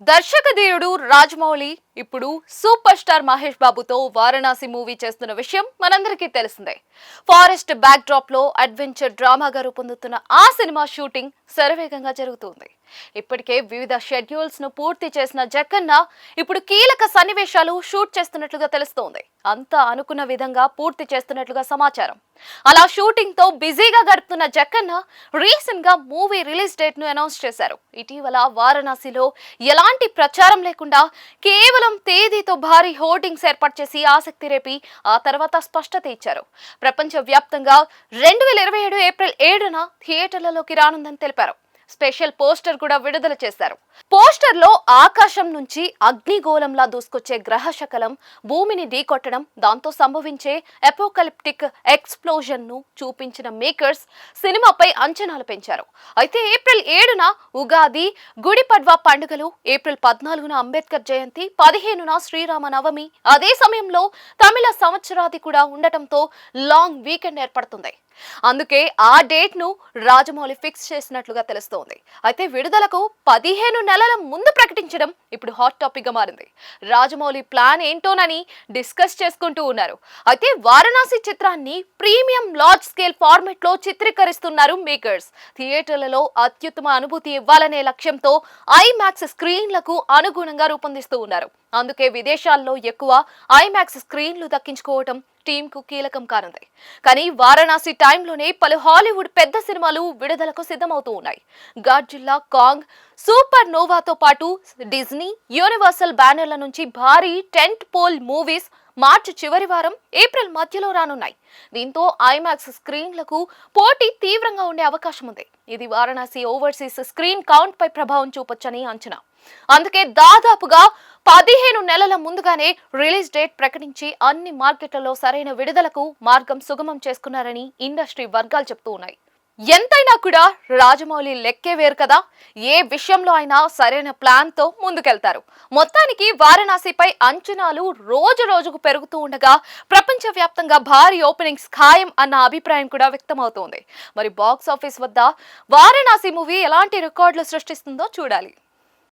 దర్శకధీరుడు రాజమౌళి ఇప్పుడు super star Mahesh బాబుతో Varanasi movie చేస్తున్న విషయం మనందరికీ తెలిసిందే. ఫారెస్ట్ బ్యాక్ డ్రాప్ లో అడ్వెంచర్ డ్రామాగా రూపొందుతున్న ఆ సినిమా షూటింగ్ శరవేగంగా జరుగుతుంది. ఇప్పటికే వివిధ షెడ్యూల్స్ ను పూర్తి చేసిన జక్కన్న ఇప్పుడు కీలక సన్నివేశాలు షూట్ చేస్తున్నట్లుగా తెలుస్తోంది. అంతా అనుకున్న విధంగా పూర్తి చేస్తున్నట్లుగా సమాచారం. అలా షూటింగ్ తో బిజీగా గడుపుతున్న జక్కన్న రీసెంట్ గా మూవీ రిలీజ్ డేట్ ను అనౌన్స్ చేశారు. ఇటీవల వారణాసిలో ఎలాంటి ప్రచారం లేకుండా కేవలం తేదీతో భారీ హోర్డింగ్స్ ఏర్పాటు చేసి ఆసక్తి రేపి ఆ తర్వాత స్పష్టత ఇచ్చారు. ప్రపంచ వ్యాప్తంగా 2027 ఏప్రిల్ 7న థియేటర్లలోకి రానుందని తెలిపారు. స్పెషల్ పోస్టర్ కూడా విడుదల చేశారు. పోస్టర్ లో ఆకాశం నుంచి అగ్నిగోళంలా దూసుకొచ్చే గ్రహ శకలం భూమిని ఢీకొట్టడం, దాంతో సంభవించే అపోకలిప్టిక్ ఎక్స్ప్లోజన్ ను చూపించిన మేకర్స్ సినిమాపై అంచనాలు పెంచారు. అయితే ఏప్రిల్ 7న ఉగాది, గుడి పడ్వా పండుగలు, ఏప్రిల్ 14న అంబేద్కర్ జయంతి, 15న శ్రీరామ నవమి, అదే సమయంలో తమిళ సంవత్సరాది కూడా ఉండటంతో లాంగ్ వీకెండ్ ఏర్పడుతుంది. అందుకే ఆ డేట్ ను రాజమౌళి ఫిక్స్ చేసినట్లుగా తెలుస్తోంది. అయితే విడుదలకు 15 నెలల ముందు ప్రకటించడం ఇప్పుడు హాట్ టాపిక్ గా మారింది. రాజమౌళి ప్లాన్ ఏంటోనని డిస్కస్ చేసుకుంటూ ఉన్నారు. అయితే వారణాసి చిత్రాన్ని ప్రీమియం లార్జ్ స్కేల్ ఫార్మాట్ లో చిత్రీకరిస్తున్నారు మేకర్స్. థియేటర్లలో అత్యుత్తమ అనుభూతి ఇవ్వాలనే లక్ష్యంతో ఐమాక్స్ స్క్రీన్లకు అనుగుణంగా రూపొందిస్తూ ఉన్నారు. అందుకే విదేశాల్లో ఎక్కువ ఐమాక్స్ స్క్రీన్లు దక్కించుకోవటం టీమ్ కు కీలకం కానుంది. కానీ వారణాసి టైంలోనే పలు హాలీవుడ్ పెద్ద సినిమాలు విడుదలకు సిద్ధమవుతూ ఉన్నాయి. గాడ్జిల్లా, కాంగ్, సూపర్ నోవాతో పాటు డిజ్నీ, యూనివర్సల్ బ్యానర్ల నుంచి భారీ టెంట్ పోల్ మూవీస్ మార్చి చివరి వారం, ఏప్రిల్ మధ్యలో రానున్నాయి. దీంతో ఐమాక్స్ స్క్రీన్లకు పోటీ తీవ్రంగా ఉండే అవకాశం ఉంది. ఇది వారణాసి ఓవర్సీస్ స్క్రీన్ కౌంట్ పై ప్రభావం చూపొచ్చని అంచనా. అందుకే దాదాపుగా 15 నెలల ముందుగానే రిలీజ్ డేట్ ప్రకటించి అన్ని మార్కెట్లలో సరైన విడుదలకు మార్గం సుగమం చేసుకున్నారని ఇండస్ట్రీ వర్గాలు చెప్తూ ఉన్నాయి. ఎంతైనా కూడా రాజమౌళి లెక్కే వేరు కదా. ఏ విషయంలో అయినా సరైన ప్లాన్ తో ముందుకెళ్తారు. మొత్తానికి వారణాసిపై అంచనాలు రోజు రోజుకు పెరుగుతూ ఉండగా ప్రపంచ వ్యాప్తంగా భారీ ఓపెనింగ్స్ ఖాయం అన్న అభిప్రాయం కూడా వ్యక్తమవుతోంది. మరి బాక్స్ ఆఫీస్ వద్ద వారణాసి మూవీ ఎలాంటి రికార్డులు సృష్టిస్తుందో చూడాలి.